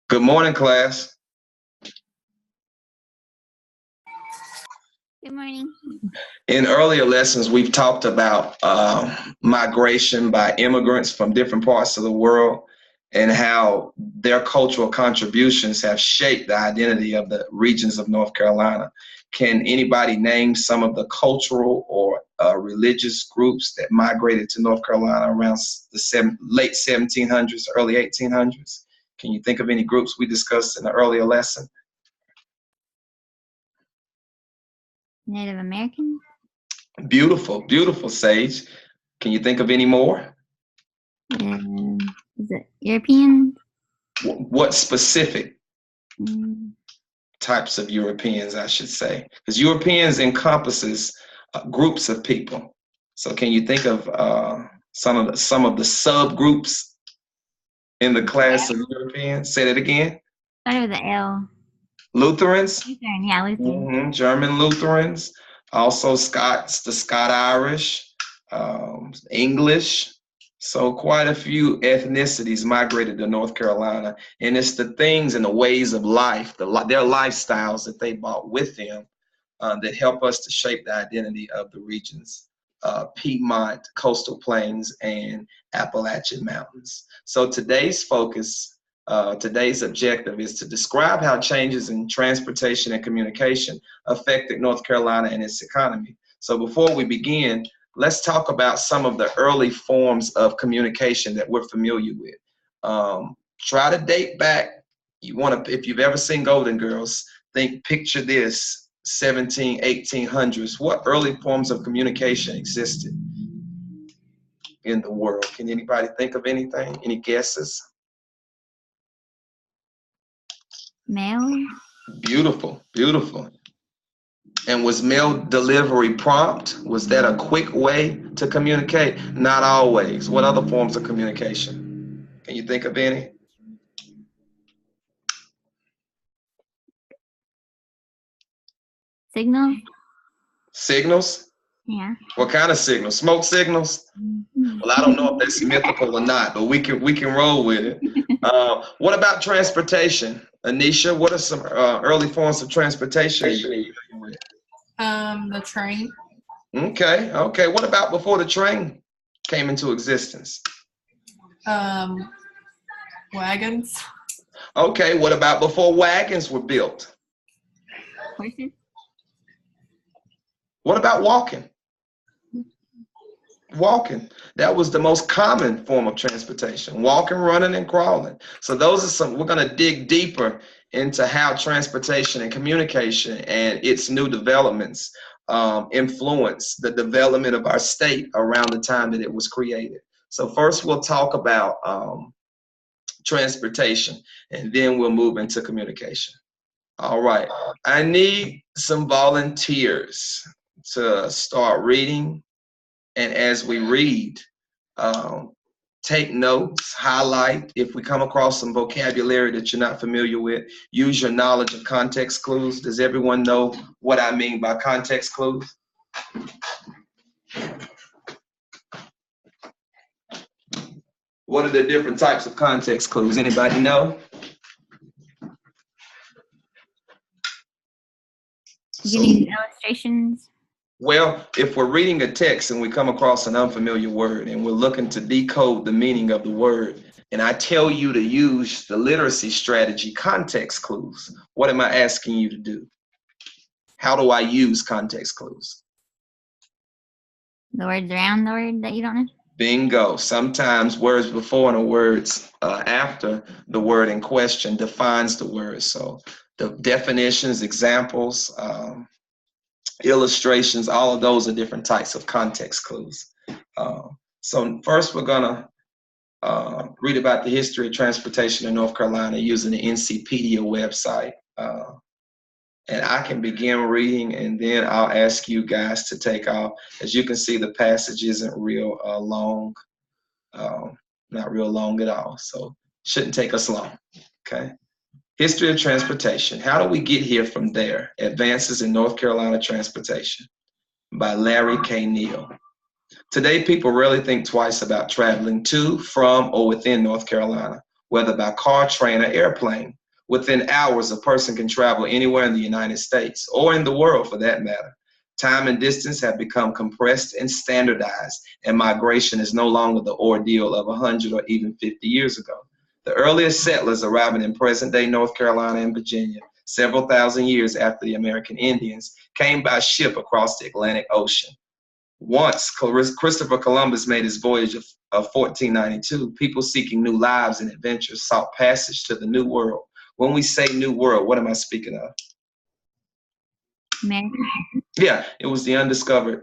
Good morning, class. Good morning. In earlier lessons, we've talked about migration by immigrants from different parts of the world and how their cultural contributions have shaped the identity of the regions of North Carolina. Can anybody name some of the cultural or religious groups that migrated to North Carolina around the late 1700s, early 1800s? Can you think of any groups we discussed in the earlier lesson? Native American? Beautiful, beautiful, Sage. Can you think of any more? Is it European? What specific types of Europeans, I should say? Because Europeans encompasses groups of people. So can you think of some of the subgroups in the class of Europeans? Say that again. Start with the L. Lutherans? Lutheran, yeah, Lutheran. German Lutherans. Also Scots, the Scott-Irish, English. So quite a few ethnicities migrated to North Carolina, and it's the things and the ways of life, their lifestyles that they brought with them that help us to shape the identity of the regions, Piedmont, Coastal Plains, and Appalachian Mountains. So today's focus, today's objective is to describe how changes in transportation and communication affected North Carolina and its economy. So before we begin, let's talk about some of the early forms of communication that we're familiar with. Try to date back. If you've ever seen Golden Girls, picture this, 1800s. What early forms of communication existed in the world? Can anybody think of anything? Any guesses? Mail? Beautiful, beautiful. And was mail delivery prompt? Was that a quick way to communicate? Not always. What other forms of communication? Can you think of any? Signals? Signals? Yeah. What kind of signals? Smoke signals? Well, I don't know if that's mythical or not, but we can roll with it. What about transportation? Anisha, what are some early forms of transportation? The train. Okay. What about before the train came into existence? Wagons. Okay, what about before wagons were built? Horses? What about walking? Walking. That was the most common form of transportation. Walking, running, and crawling. So those are some, we're going to dig deeper into how transportation and communication and its new developments influence the development of our state around the time that it was created. So first we'll talk about transportation, and then we'll move into communication. All right, I need some volunteers to start reading. And as we read, take notes, highlight. If we come across some vocabulary that you're not familiar with, use your knowledge of context clues. Does everyone know what I mean by context clues? What are the different types of context clues? Anybody know? You need illustrations? Well, if we're reading a text and we come across an unfamiliar word and we're looking to decode the meaning of the word, and I tell you to use the literacy strategy context clues, what am I asking you to do? How do I use context clues? The words around the word that you don't know? Bingo. Sometimes words before and words after the word in question defines the word. So the definitions, examples, illustrations, all of those are different types of context clues. So first we're gonna read about the history of transportation in North Carolina using the NCpedia website. And I can begin reading and then I'll ask you guys to take off. As you can see, the passage isn't real long, not real long at all. So shouldn't take us long, okay? History of transportation. How do we get here from there? Advances in North Carolina transportation by Larry K. Neal. Today, people rarely think twice about traveling to, from, or within North Carolina. whether by car, train, or airplane. Within hours, a person can travel anywhere in the United States, or in the world for that matter. Time and distance have become compressed and standardized, and migration is no longer the ordeal of 100 or even 50 years ago. The earliest settlers arriving in present-day North Carolina and Virginia, several thousand years after the American Indians, came by ship across the Atlantic Ocean. Once Christopher Columbus made his voyage of 1492, people seeking new lives and adventures sought passage to the New World. When we say New World, what am I speaking of? America. Yeah, it was the undiscovered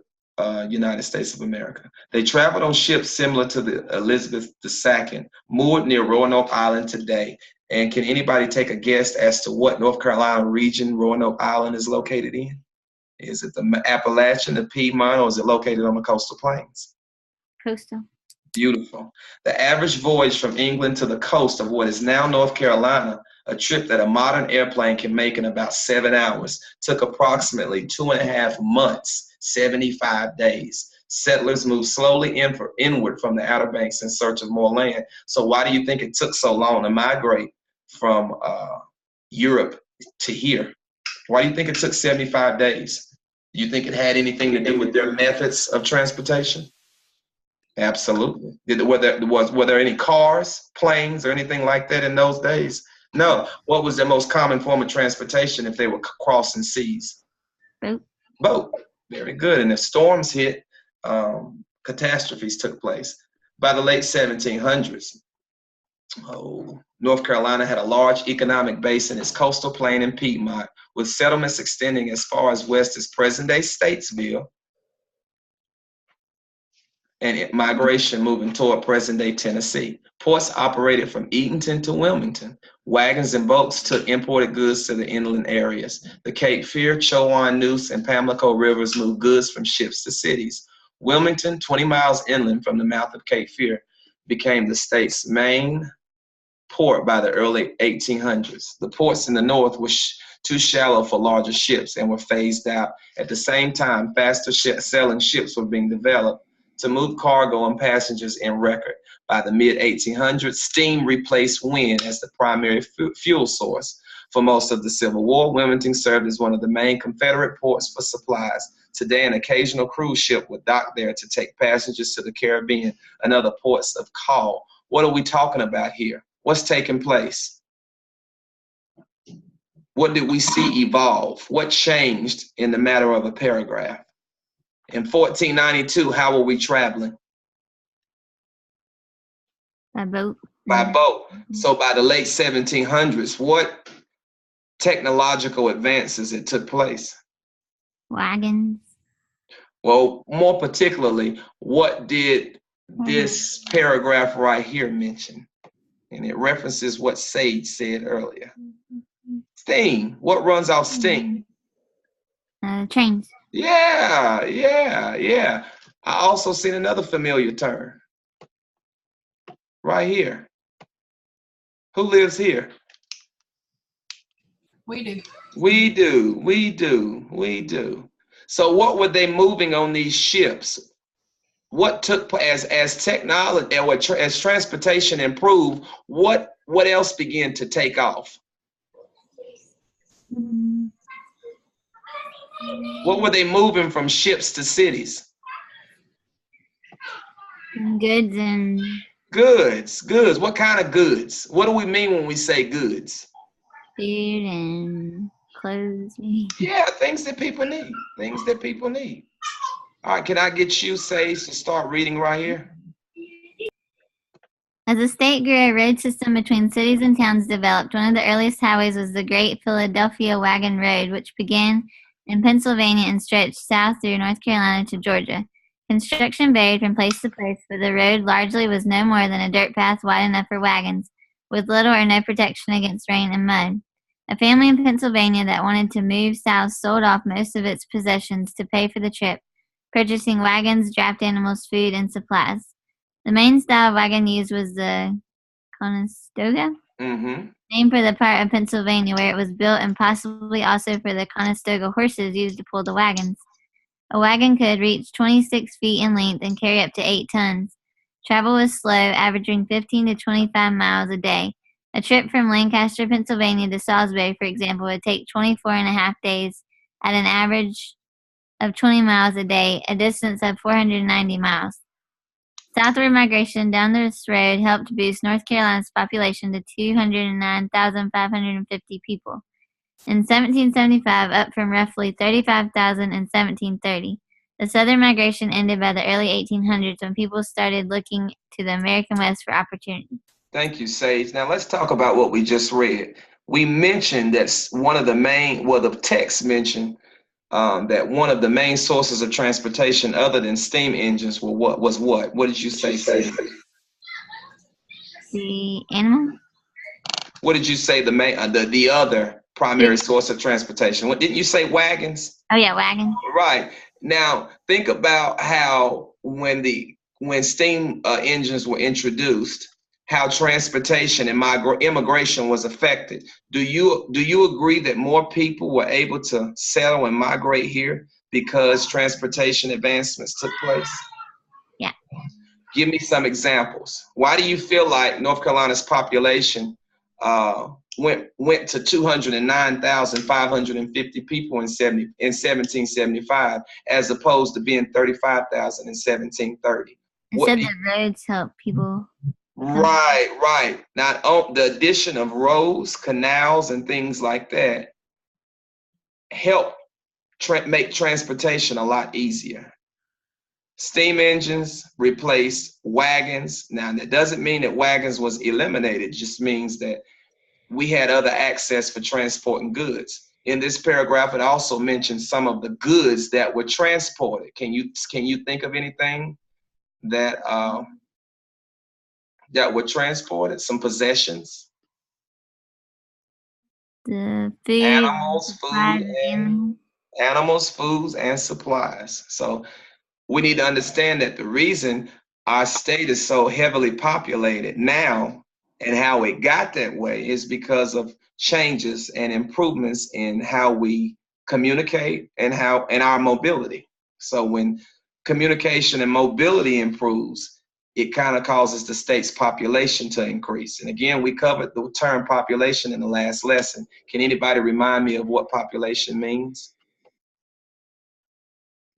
United States of America. They traveled on ships similar to the Elizabeth II, moored near Roanoke Island today. And can anybody take a guess as to what North Carolina region Roanoke Island is located in? Is it the Appalachian, the Piedmont, or is it located on the coastal plains? Coastal. Beautiful. The average voyage from England to the coast of what is now North Carolina, a trip that a modern airplane can make in about 7 hours, took approximately 2.5 months, 75 days. Settlers moved slowly inward from the Outer Banks in search of more land. So why do you think it took so long to migrate from Europe to here? Why do you think it took 75 days? Do you think it had anything to do with their methods of transportation? Absolutely. Were there any cars, planes, or anything like that in those days? No. What was the most common form of transportation if they were crossing seas? Boat. Boat. Very good. And if storms hit, catastrophes took place. By the late 1700s, North Carolina had a large economic base in its coastal plain and Piedmont, with settlements extending as far as west as present-day Statesville, and migration moving toward present-day Tennessee. Ports operated from Eatonton to Wilmington. Wagons and boats took imported goods to the inland areas. The Cape Fear, Chowan, Neuse, and Pamlico rivers moved goods from ships to cities. Wilmington, 20 miles inland from the mouth of Cape Fear, became the state's main port by the early 1800s. The ports in the north were too shallow for larger ships and were phased out. At the same time, faster sailing ships were being developed to move cargo and passengers in record. By the mid-1800s, steam replaced wind as the primary fuel source. For most of the Civil War, Wilmington served as one of the main Confederate ports for supplies. Today, an occasional cruise ship would dock there to take passengers to the Caribbean and other ports of call. What are we talking about here? What's taking place? What did we see evolve? What changed in the matter of a paragraph? In 1492, how were we traveling? By boat. By boat. So by the late 1700s, what technological advances that took place? Wagons. Well, more particularly, what did this paragraph right here mention? And it references what Sage said earlier. Steam. What runs off steam? Trains. Yeah. I also seen another familiar term. Right here. Who lives here? We do. We do. So what were they moving on these ships? What took as technology or as transportation improved, what else began to take off? What were they moving from ships to cities? Goods and Goods. What kind of goods? What do we mean when we say goods? food and clothes. Yeah, things that people need. All right, can I get you, Sage, to start reading right here? As the state grew, a road system between cities and towns developed. One of the earliest highways was the Great Philadelphia Wagon Road, which began in Pennsylvania and stretched south through North Carolina to Georgia. Construction varied from place to place, but the road largely was no more than a dirt path wide enough for wagons, with little or no protection against rain and mud. A family in Pennsylvania that wanted to move south sold off most of its possessions to pay for the trip, purchasing wagons, draft animals, food, and supplies. The main style of wagon used was the Conestoga, named for the part of Pennsylvania where it was built, and possibly also for the Conestoga horses used to pull the wagons. A wagon could reach 26 feet in length and carry up to 8 tons. Travel was slow, averaging 15 to 25 miles a day. A trip from Lancaster, Pennsylvania to Salisbury, for example, would take 24.5 days at an average of 20 miles a day, a distance of 490 miles. Southward migration down this road helped boost North Carolina's population to 209,550 people. In 1775, up from roughly 35,000 in 1730. The Southern migration ended by the early 1800s when people started looking to the American West for opportunity. Thank you, Sage. Now let's talk about what we just read. We mentioned that one of the main, well, the text mentioned that one of the main sources of transportation other than steam engines was what? What did you say, Sage? The animal? What did you say the other primary source of transportation? What didn't you say? Wagons? Oh yeah, wagons. Right. Now think about how when steam engines were introduced, how transportation and immigration was affected. Do you agree that more people were able to settle and migrate here because transportation advancements took place? Yeah. Give me some examples. Why do you feel like North Carolina's population went to 209,550 people in 1775 as opposed to being 35,000 in 1730? It said the roads help people. Right. Not the addition of roads, canals, and things like that help make transportation a lot easier. Steam engines replaced wagons. Now, that doesn't mean that wagons was eliminated. It just means that we had other access for transporting goods. In this paragraph, it also mentions some of the goods that were transported. Can you think of anything that were transported? Some possessions? The food, animals, foods, and supplies. So we need to understand that the reason our state is so heavily populated now and how it got that way is because of changes and improvements in how we communicate and our mobility. So when communication and mobility improves, it kind of causes the state's population to increase. And again, we covered the term population in the last lesson. Can anybody remind me of what population means?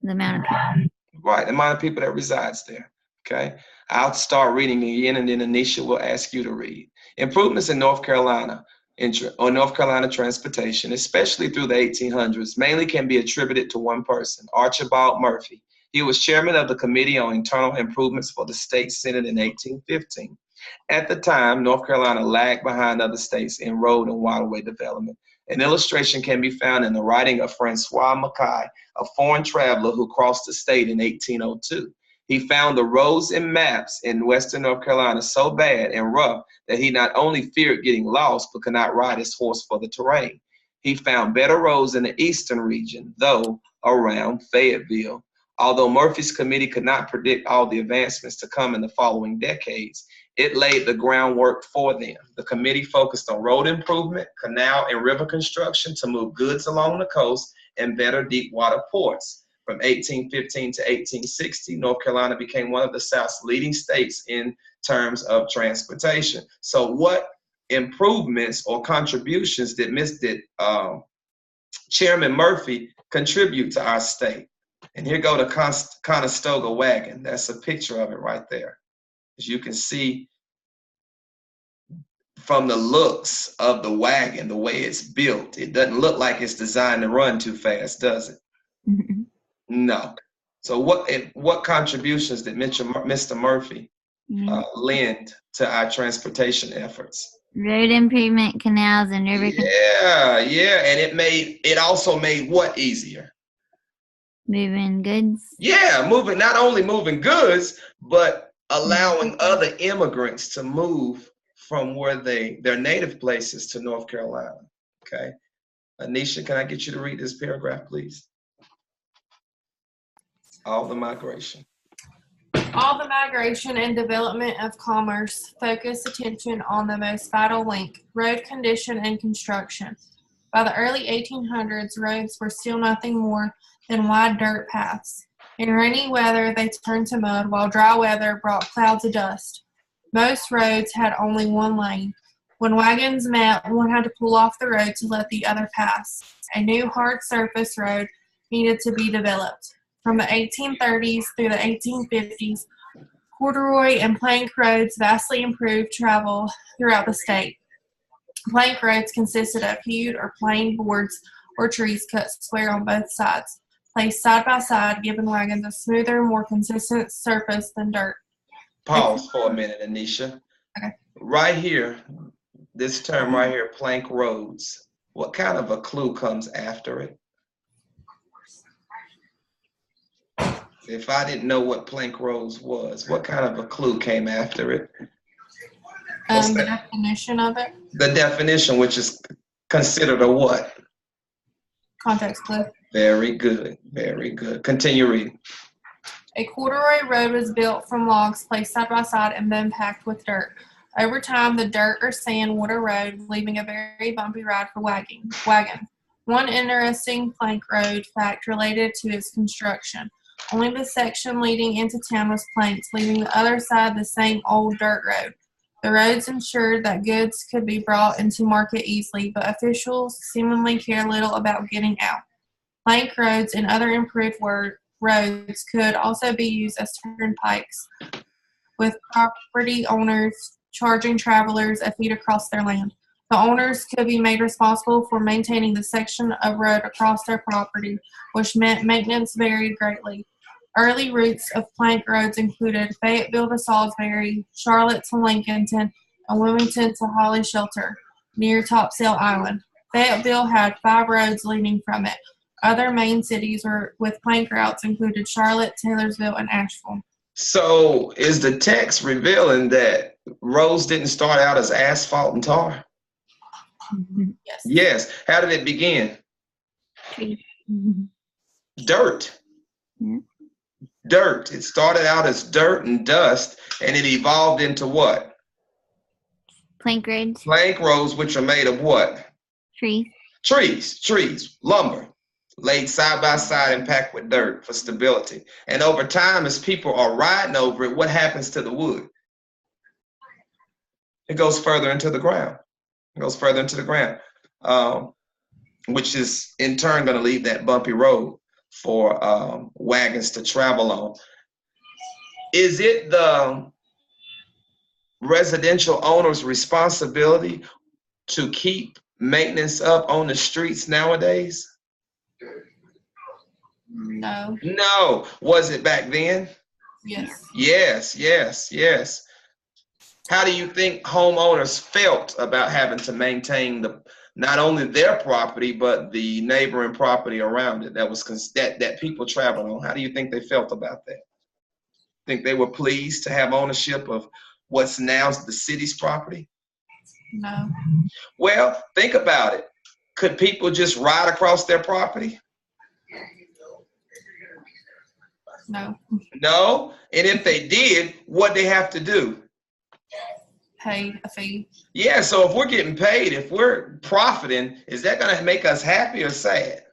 The amount of people. Right, the amount of people that resides there. Okay, I'll start reading again, and then Anisha will ask you to read. Improvements in North Carolina transportation, especially through the 1800s, mainly can be attributed to one person, Archibald Murphy. He was chairman of the Committee on Internal Improvements for the State Senate in 1815. At the time, North Carolina lagged behind other states in road and waterway development. An illustration can be found in the writing of Francois Mackay, a foreign traveler who crossed the state in 1802. He found the roads and maps in western North Carolina so bad and rough that he not only feared getting lost, but could not ride his horse for the terrain. He found better roads in the eastern region, though around Fayetteville. Although Murphy's committee could not predict all the advancements to come in the following decades, it laid the groundwork for them. The committee focused on road improvement, canal and river construction to move goods along the coast, and better deep water ports. From 1815 to 1860, North Carolina became one of the South's leading states in terms of transportation. So what improvements or contributions did Chairman Murphy contribute to our state? And here go the Conestoga wagon. That's a picture of it right there. As you can see from the looks of the wagon, the way it's built, it doesn't look like it's designed to run too fast, does it? Mm-hmm. No. So what contributions did Mr. Murphy lend to our transportation efforts? Road improvement, canals, and river. Yeah, and it also made what easier? Moving goods. Yeah, not only moving goods, but allowing other immigrants to move from their native places to North Carolina. Okay. Anisha, can I get you to read this paragraph, please? All the migration and development of commerce focus attention on the most vital link, road condition and construction. By the early 1800s, roads were still nothing more than wide dirt paths. In rainy weather, they turned to mud, while dry weather brought clouds of dust. Most roads had only one lane. When wagons met, one had to pull off the road to let the other pass. A new hard surface road needed to be developed. From the 1830s through the 1850s, corduroy and plank roads vastly improved travel throughout the state. Plank roads consisted of hewed or planed boards or trees cut square on both sides, placed side by side, giving wagons a smoother, more consistent surface than dirt. Pause for a minute, Anisha. Okay. Right here, this term right here, plank roads, what kind of a clue comes after it? If I didn't know what plank roads was, what kind of a clue came after it? The definition of it? The definition, which is considered a what? Context clue. Very good, very good. Continue reading. A corduroy road was built from logs placed side by side and then packed with dirt. Over time, the dirt or sand would erode, leaving a very bumpy ride for wagon. One interesting plank road fact related to its construction. Only the section leading into town was planked, leaving the other side the same old dirt road. The roads ensured that goods could be brought into market easily, but officials seemingly care little about getting out. Plank roads and other improved roads could also be used as turnpikes, with property owners charging travelers a fee to cross their land. The owners could be made responsible for maintaining the section of road across their property, which meant maintenance varied greatly. Early routes of plank roads included Fayetteville to Salisbury, Charlotte to Lincolnton, and Wilmington to Holly Shelter, near Topsail Island. Fayetteville had 5 roads leading from it. Other main cities with plank routes included Charlotte, Taylorsville, and Asheville. So is the text revealing that roads didn't start out as asphalt and tar? Yes. Yes. How did it begin? Dirt. Dirt. It started out as dirt and dust, and it evolved into what? Plank roads. Plank roads, which are made of what? Trees. Trees, lumber, laid side by side and packed with dirt for stability. And over time, as people are riding over it, what happens to the wood? It goes further into the ground. It goes further into the ground, which is in turn going to leave that bumpy road for wagons to travel on. Is it the residential owner's responsibility to keep maintenance up on the streets nowadays? No. No. Was it back then? Yes. Yes. How do you think homeowners felt about having to maintain not only their property, but the neighboring property around it that people traveled on? How do you think they felt about that? Think they were pleased to have ownership of what's now the city's property? No. Well, think about it. Could people just ride across their property? No. No. And if they did, what'd they have to do? Pay a fee. Yeah, so if we're getting paid, if we're profiting, is that going to make us happy or sad?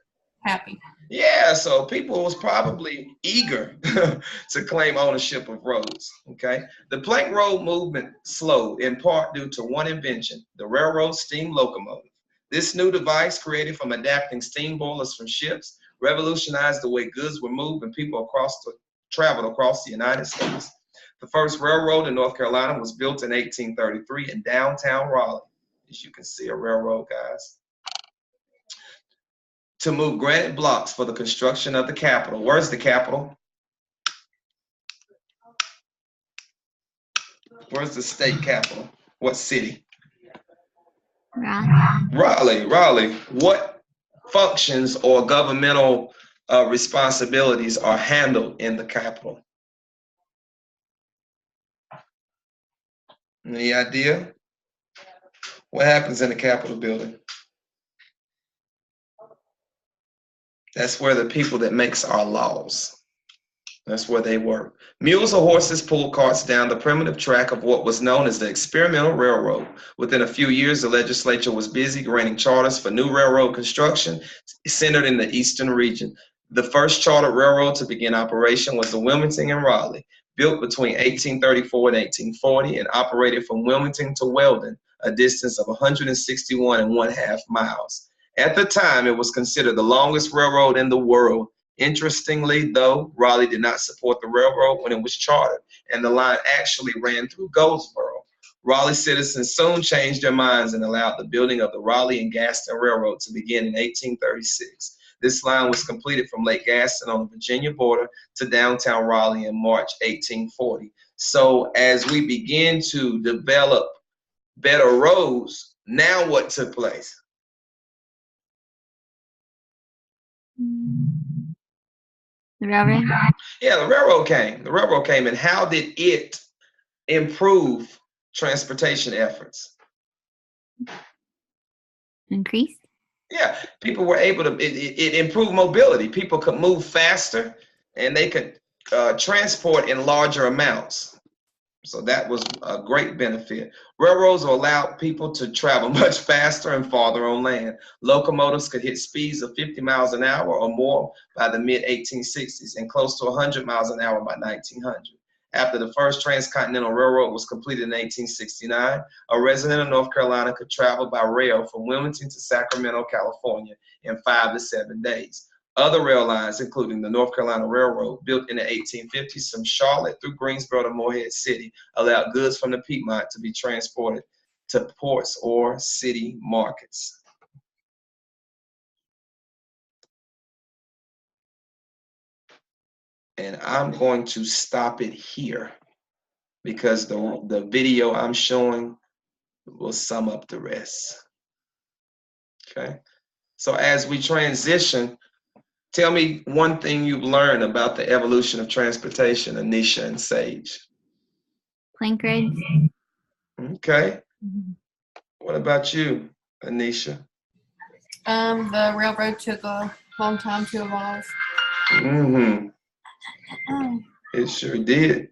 Happy. Yeah, so people was probably eager to claim ownership of roads, okay? The plank road movement slowed in part due to one invention, the railroad steam locomotive. This new device, created from adapting steam boilers from ships, revolutionized the way goods were moved and people traveled across the United States. The first railroad in North Carolina was built in 1833 in downtown Raleigh. As you can see, a railroad, guys. To move granite blocks for the construction of the Capitol. Where's the Capitol? Where's the state capital? What city? Raleigh. What functions or governmental responsibilities are handled in the Capitol? Any idea? What happens in the Capitol building? That's where the people that makes our laws, that's where they work. Mules or horses pulled carts down the primitive track of what was known as the experimental railroad. Within a few years, the legislature was busy granting charters for new railroad construction centered in the eastern region. The first chartered railroad to begin operation was the Wilmington and Raleigh, built between 1834 and 1840 and operated from Wilmington to Weldon, a distance of 161.5 miles. At the time, it was considered the longest railroad in the world. Interestingly, though, Raleigh did not support the railroad when it was chartered, and the line actually ran through Goldsboro. Raleigh citizens soon changed their minds and allowed the building of the Raleigh and Gaston Railroad to begin in 1836. This line was completed from Lake Gaston on the Virginia border to downtown Raleigh in March 1840. So as we begin to develop better roads, now what took place? The railroad? Yeah, the railroad came. The railroad came, and how did it improve transportation efforts? Increased? Yeah, people were able to, it improved mobility. People could move faster and they could transport in larger amounts. So that was a great benefit. Railroads allowed people to travel much faster and farther on land. Locomotives could hit speeds of 50 miles an hour or more by the mid-1860s and close to 100 miles an hour by 1900. After the first transcontinental railroad was completed in 1869, a resident of North Carolina could travel by rail from Wilmington to Sacramento, California in 5 to 7 days. Other rail lines, including the North Carolina Railroad, built in the 1850s from Charlotte through Greensboro to Morehead City, allowed goods from the Piedmont to be transported to ports or city markets. And I'm going to stop it here because the video I'm showing will sum up the rest. Okay, so as we transition, tell me one thing you've learned about the evolution of transportation, Anisha and Sage. Plank roads? Okay. What about you, Anisha? The railroad took a long time to evolve. Mm-hmm. It sure did.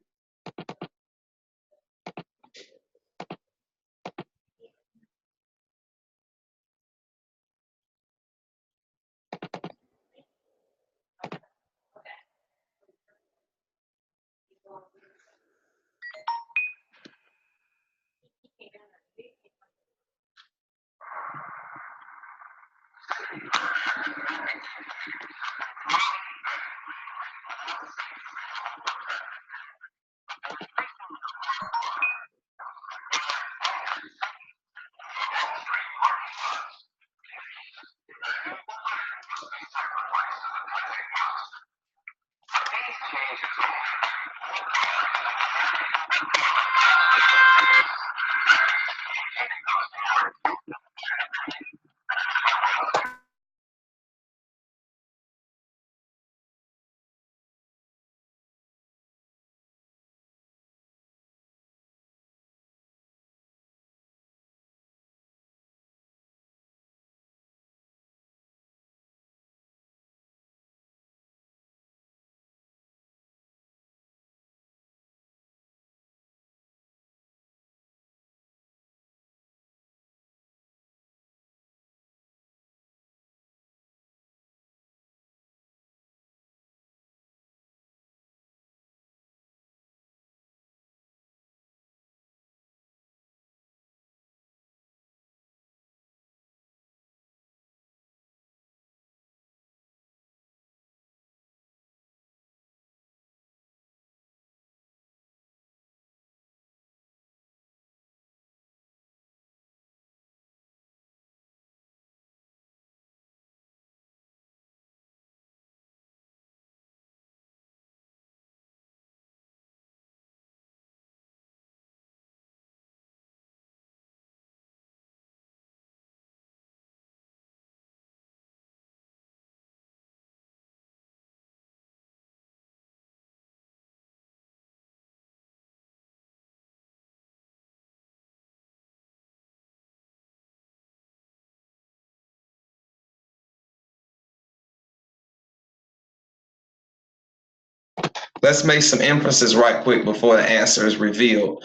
Let's make some inferences right quick before the answer is revealed.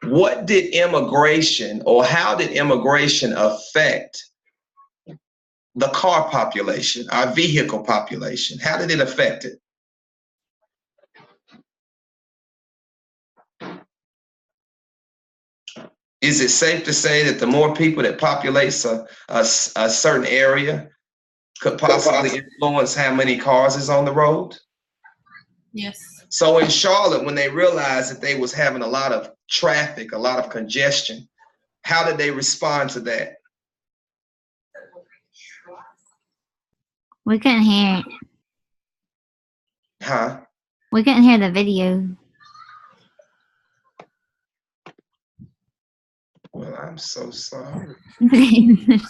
What did immigration, or how did immigration affect the car population, our vehicle population? How did it affect it? Is it safe to say that the more people that populates a certain area could possibly influence how many cars is on the road? Yes. So in Charlotte, when they realized that they was having a lot of traffic, a lot of congestion, how did they respond to that? We couldn't hear it. Huh? We couldn't hear the video. Well, I'm so sorry. Sorry.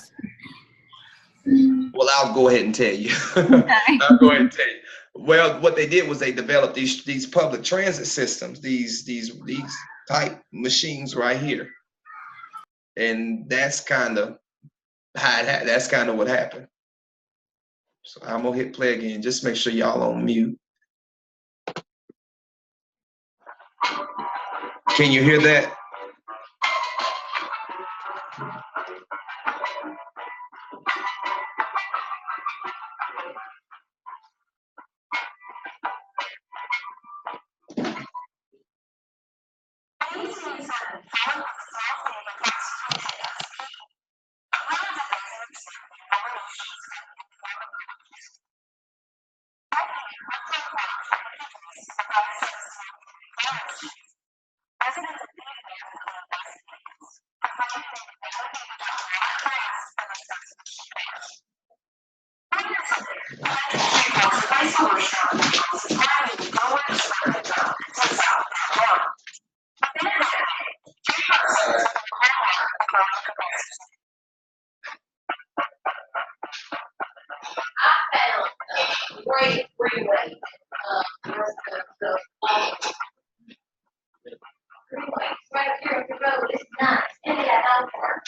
Well, I'll go ahead and tell you. I'll go ahead and tell you. Well, what they did was they developed these public transit systems, these type machines right here, and that's kind of that's kind of what happened. So I'm gonna hit play again. Just make sure y'all on mute. Can you hear that? Great freeway. Freeway right here on the road is nice. And they got out there.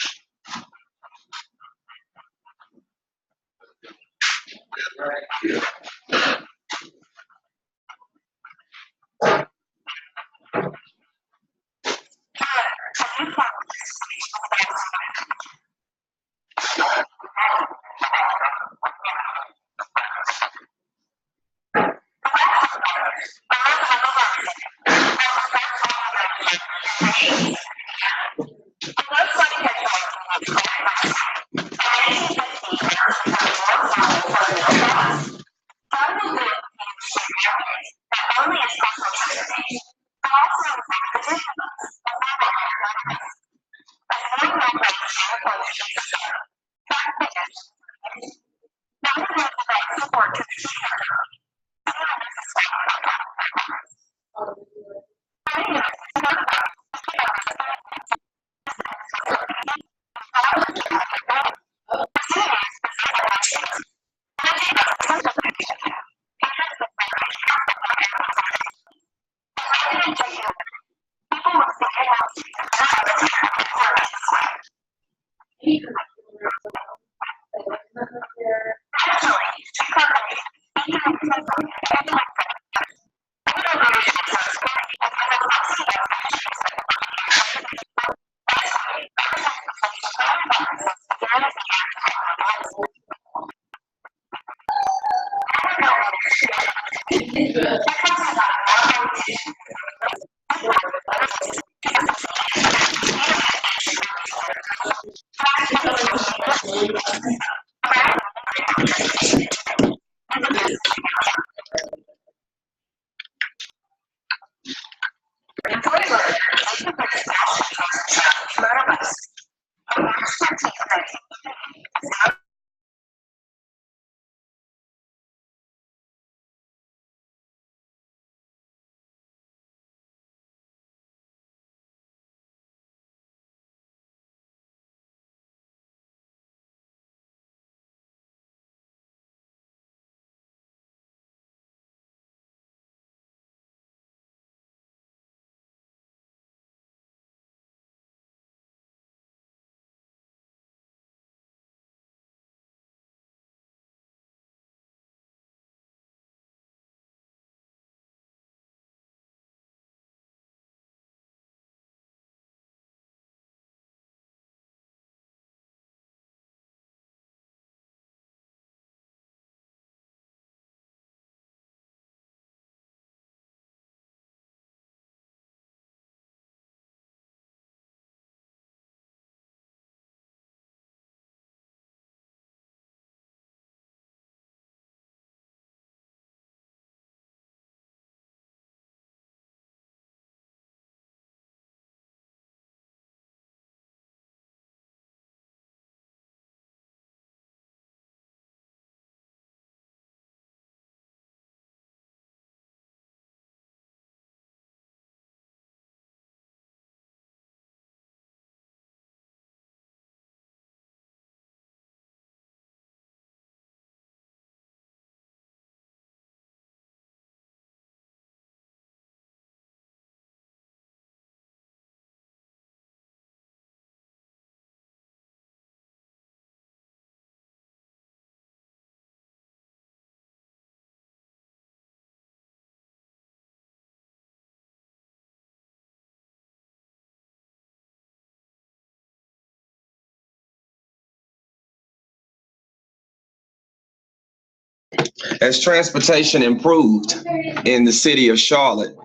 As transportation improved in the city of Charlotte,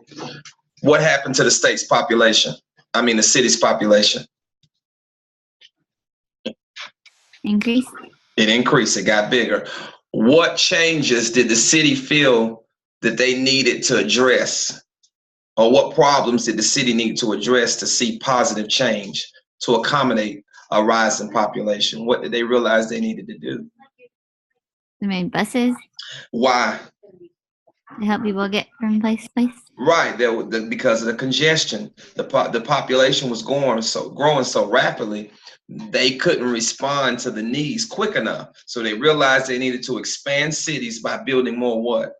what happened to the state's population? I mean, the city's population. Increased. It increased, it got bigger. What changes did the city feel that they needed to address? Or what problems did the city need to address to see positive change to accommodate a rise in population? What did they realize they needed to do? They made buses Why? to help people get from place to place. Right, because of the congestion. The population was growing so rapidly, they couldn't respond to the needs quick enough. So they realized they needed to expand cities by building more what?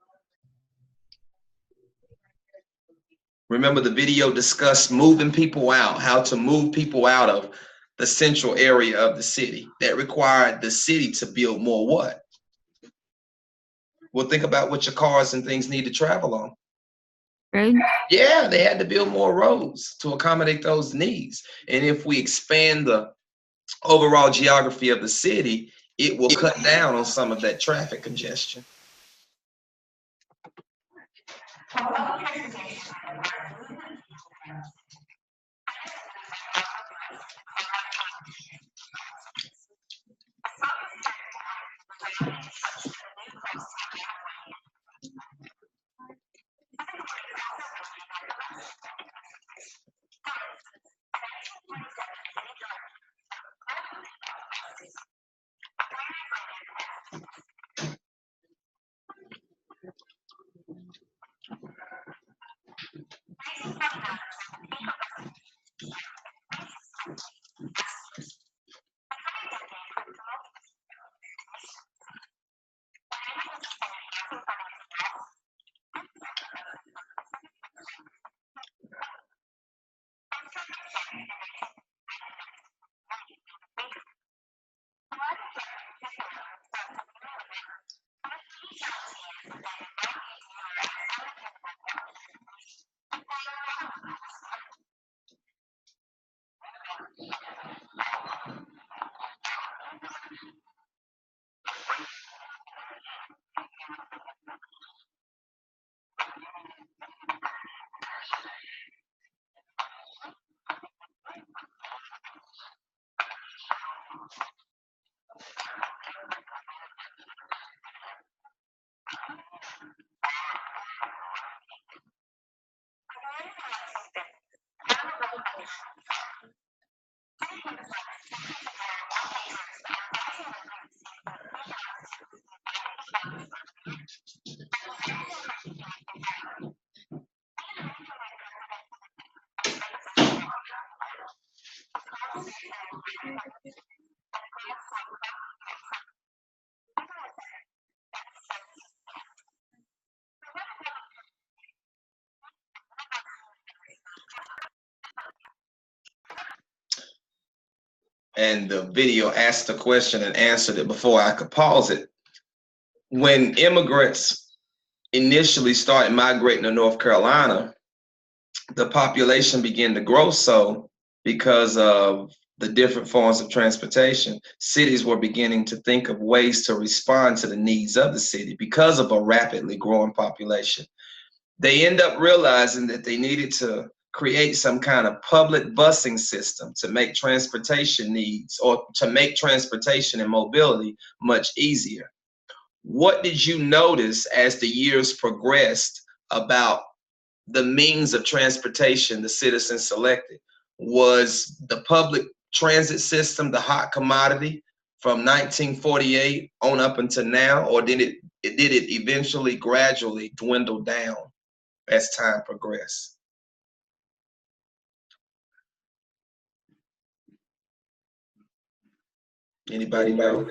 Remember the video discussed moving people out, how to move people out of the central area of the city. That required the city to build more what? Well, think about what your cars and things need to travel on. Roads. Yeah, they had to build more roads to accommodate those needs. And if we expand the overall geography of the city, it will cut down on some of that traffic congestion. And the video asked the question and answered it before I could pause it. When immigrants initially started migrating to North Carolina, the population began to grow so because of the different forms of transportation. Cities were beginning to think of ways to respond to the needs of the city because of a rapidly growing population. They end up realizing that they needed to create some kind of public busing system to make transportation needs or to make transportation and mobility much easier. What did you notice as the years progressed about the means of transportation the citizens selected? Was the public transit system the hot commodity from 1948 on up until now, or did it eventually gradually dwindle down as time progressed? Anybody know?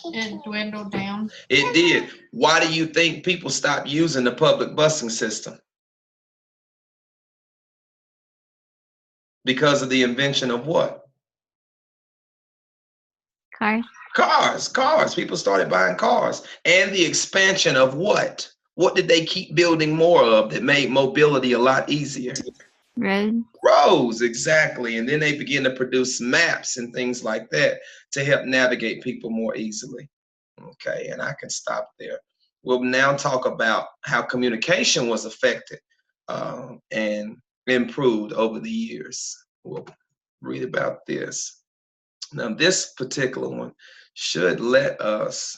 It dwindled down. It did. Why do you think people stopped using the public busing system? Because of the invention of what? Cars. Cars. People started buying cars. And the expansion of what? What did they keep building more of that made mobility a lot easier? Roads, exactly. And then they begin to produce maps and things like that to help navigate people more easily. Okay, and I can stop there. we'll now talk about how communication was affected and improved over the years. We'll read about this. Now, this particular one should let us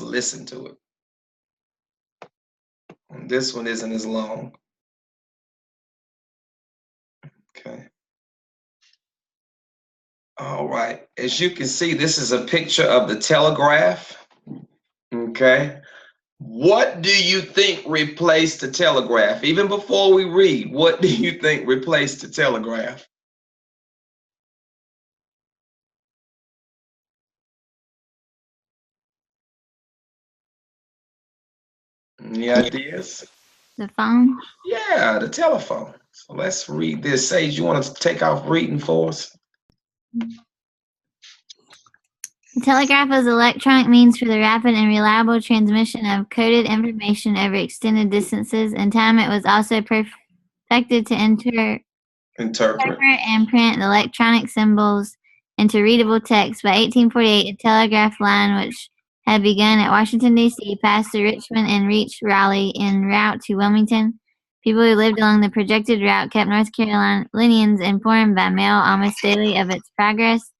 listen to it. And this one isn't as long. Okay. All right. As you can see, this is a picture of the telegraph. Okay. What do you think replaced the telegraph? Even before we read, what do you think replaced the telegraph? Any ideas? The phone. Yeah, the telephone. So let's read this. Sage, you want to take off reading for us? The telegraph was an electronic means for the rapid and reliable transmission of coded information over extended distances. In time, it was also perfected to interpret and print the electronic symbols into readable text. By 1848, a telegraph line, which had begun at Washington, D.C., passed through Richmond and reached Raleigh en route to Wilmington. People who lived along the projected route kept North Carolinians informed by mail almost daily of its progress.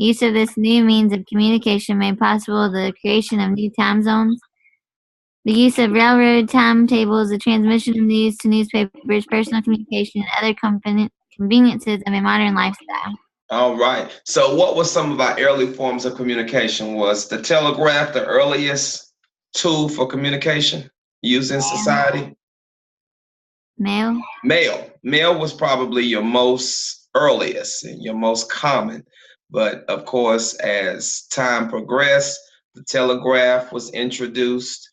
Use of this new means of communication made possible the creation of new time zones, the use of railroad timetables, the transmission of news to newspapers, personal communication, and other conveniences of a modern lifestyle. All right. So what was some of our early forms of communication? Was the telegraph the earliest tool for communication used in society? Mail. Mail was probably your most earliest and your most common. But of course, as time progressed, the telegraph was introduced.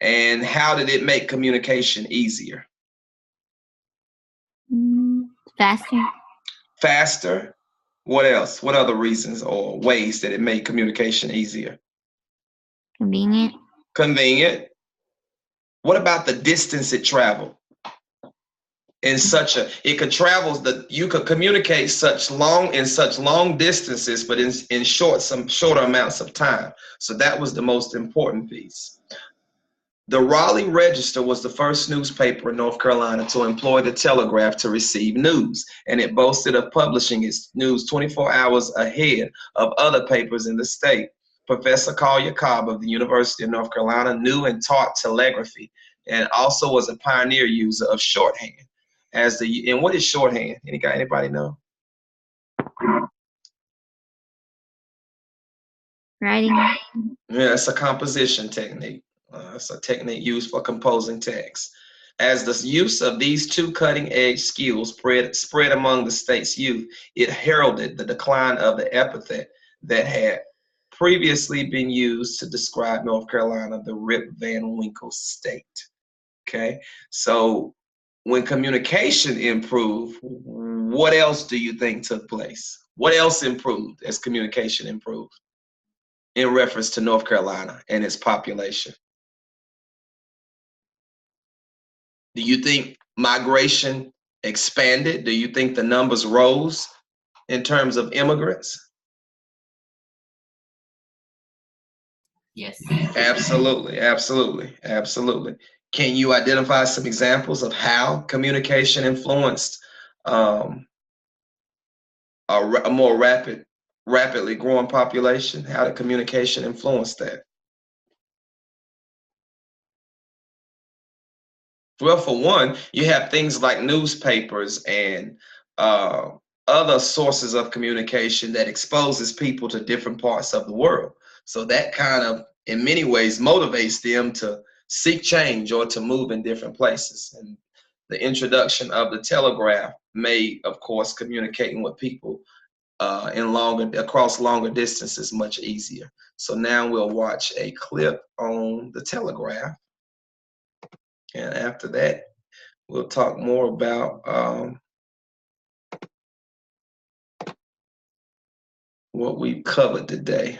And how did it make communication easier? Faster. Faster? What else? What other reasons or ways that it made communication easier? Convenient. Convenient. What about the distance it traveled? You could communicate in such long distances, but in shorter amounts of time. So that was the most important piece. The Raleigh Register was the first newspaper in North Carolina to employ the telegraph to receive news, and it boasted of publishing its news 24 hours ahead of other papers in the state. Professor Collier Cobb of the University of North Carolina knew and taught telegraphy, and also was a pioneer user of shorthand. And what is shorthand? Anybody know? Writing. Yeah, it's a composition technique. It's a technique used for composing text. As the use of these two cutting-edge skills spread among the state's youth, it heralded the decline of the epithet that had previously been used to describe North Carolina, the Rip Van Winkle state. Okay, so when communication improved, what else do you think took place? What else improved as communication improved in reference to North Carolina and its population? Do you think migration expanded? Do you think the numbers rose in terms of immigrants? Yes. Absolutely, absolutely, absolutely. Can you identify some examples of how communication influenced a more rapidly growing population? How did communication influence that? Well, for one, you have things like newspapers and other sources of communication that exposes people to different parts of the world. So that kind of, in many ways, motivates them to seek change or to move in different places. And the introduction of the telegraph made, of course, communicating with people across longer distances much easier. So now we'll watch a clip on the telegraph. And after that, we'll talk more about what we've covered today.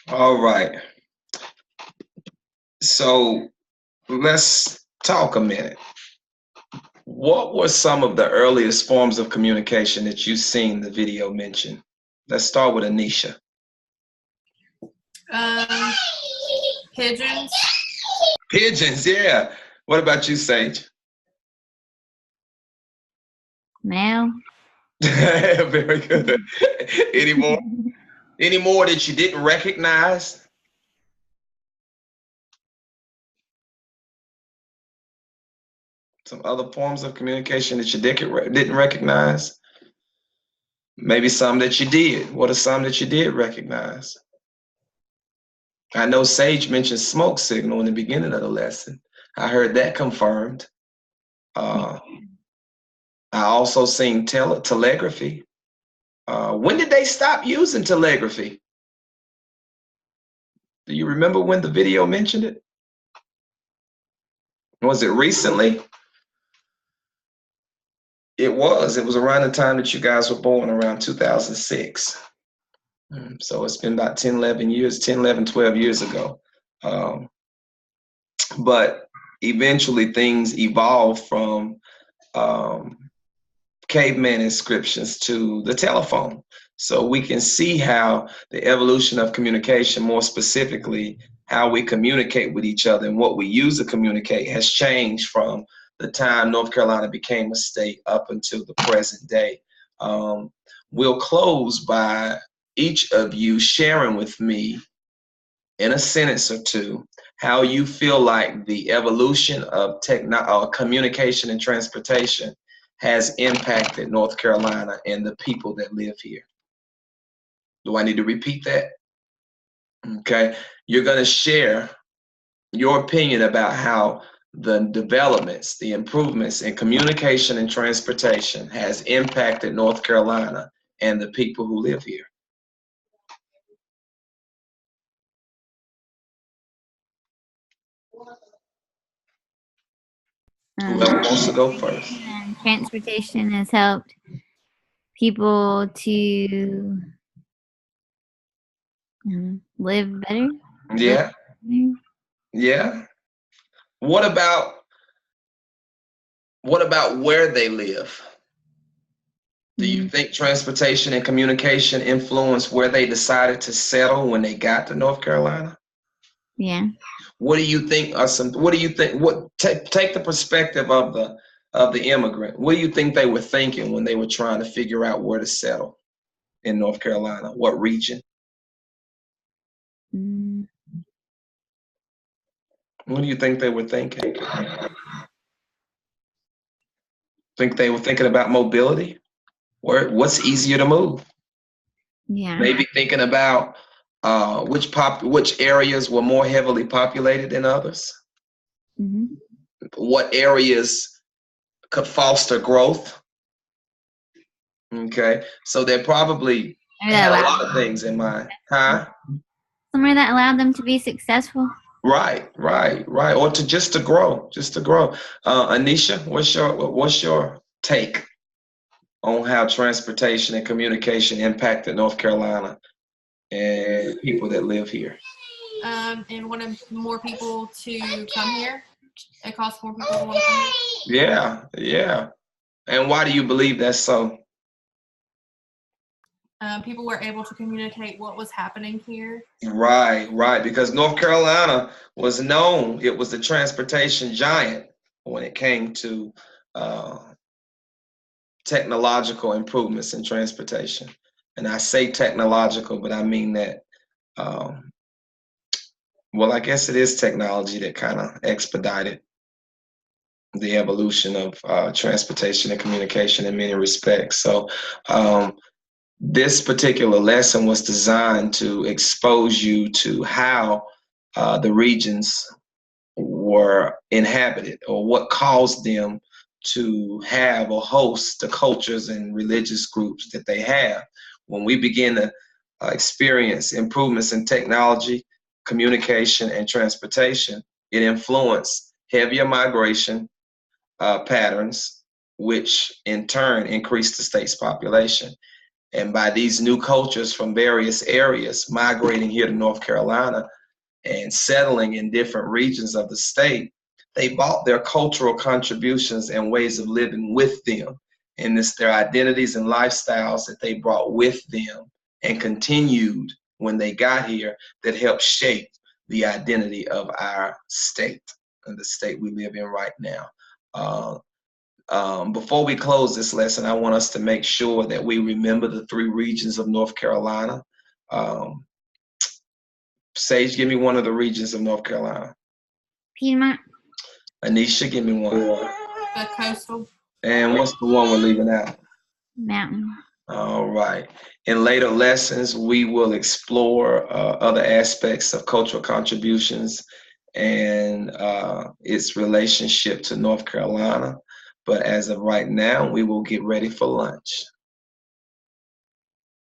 All right. So let's talk a minute. What were some of the earliest forms of communication that you've seen the video mention? Let's start with Anisha. Pigeons. Pigeons, yeah. What about you, Sage? Mail. Very good. Any more? Any more that you didn't recognize? Some other forms of communication that you didn't recognize? Maybe some that you did. What are some that you did recognize? I know Sage mentioned smoke signal in the beginning of the lesson. I heard that confirmed. I also seen telegraphy. When did they stop using telegraphy? Do you remember when the video mentioned it? Was it recently? It was. It was around the time that you guys were born, around 2006. So it's been about 10, 11 years, 10, 11, 12 years ago. But eventually things evolved from caveman inscriptions to the telephone. So we can see how the evolution of communication, more specifically, how we communicate with each other and what we use to communicate has changed from the time North Carolina became a state up until the present day. We'll close by each of you sharing with me in a sentence or two how you feel like the evolution of communication and transportation has impacted North Carolina and the people that live here. Do I need to repeat that? Okay. You're going to share your opinion about how the developments, the improvements in communication and transportation has impacted North Carolina and the people who live here. Whoever wants to go first. Transportation has helped people to live better. Yeah. Yeah. What about where they live? Do you think transportation and communication influenced where they decided to settle when they got to North Carolina? Yeah. What do you think are some? What do you think? Take the perspective of the immigrant. What do you think they were thinking when they were trying to figure out where to settle in North Carolina? What region? What do you think they were thinking? Think they were thinking about mobility? What's easier to move? Yeah. Maybe thinking about which areas were more heavily populated than others. What areas could foster growth? Okay, so they probably had a lot of things in mind, huh? Somewhere that allowed them to be successful. Right, or to grow. Anisha, what's your take on how transportation and communication impacted North Carolina and people that live here? And wanted more people to come here. It costs more people to want to come here. Yeah. And why do you believe that's so? People were able to communicate what was happening here. Right. Because North Carolina was known, it was the transportation giant when it came to technological improvements in transportation. And I say technological, but I mean that, I guess it is technology that kind of expedited the evolution of transportation and communication in many respects. So this particular lesson was designed to expose you to how the regions were inhabited, or what caused them to have or host the cultures and religious groups that they have. When we begin to experience improvements in technology, communication, and transportation, it influenced heavier migration patterns, which in turn increased the state's population. And by these new cultures from various areas migrating here to North Carolina and settling in different regions of the state, they brought their cultural contributions and ways of living with them. And it's their identities and lifestyles that they brought with them and continued when they got here that helped shape the identity of our state and the state we live in right now. Before we close this lesson, I want us to make sure that we remember the 3 regions of North Carolina. Sage, give me one of the regions of North Carolina. Piedmont. Anisha, give me one. The coastal. And what's the one we're leaving out? Mountain. All right. In later lessons, we will explore other aspects of cultural contributions and its relationship to North Carolina. But as of right now, we will get ready for lunch.